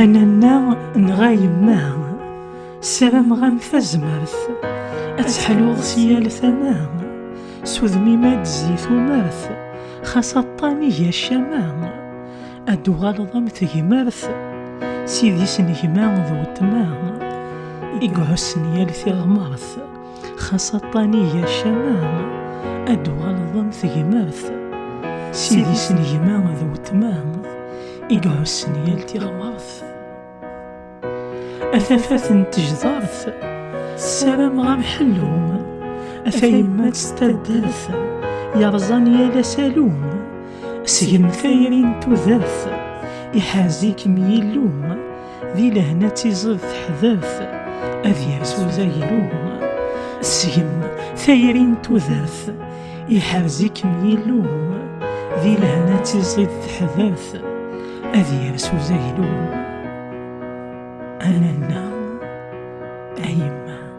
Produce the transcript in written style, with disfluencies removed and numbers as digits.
أنا نغايم ما سلام غام فزمرث أتحلوض سيال ثمان سوذمي ما تزيث ومرث خاصة طانية الشمام أدو غالظم تهمرث سيدي سنهما ذو تمام إقعسن يالثي غمرث خاصة طانية الشمام أدو غالظم تهمرث سيدي سنهما ذو تمام إقعسن يالثي غمرث أثاثاث تجدارث السلام غام حلوم أثايما تستدرث يرزان يالا سالوم سيم ثايرين تذرث يحازيك ميلوم ذي لهنا تيزد حذرث أذياس وزايلوم سيم ثايرين تذرث يحازيك ميلوم ذي لهنا تيزد حذرث أذياس وزايلوم أنا أيما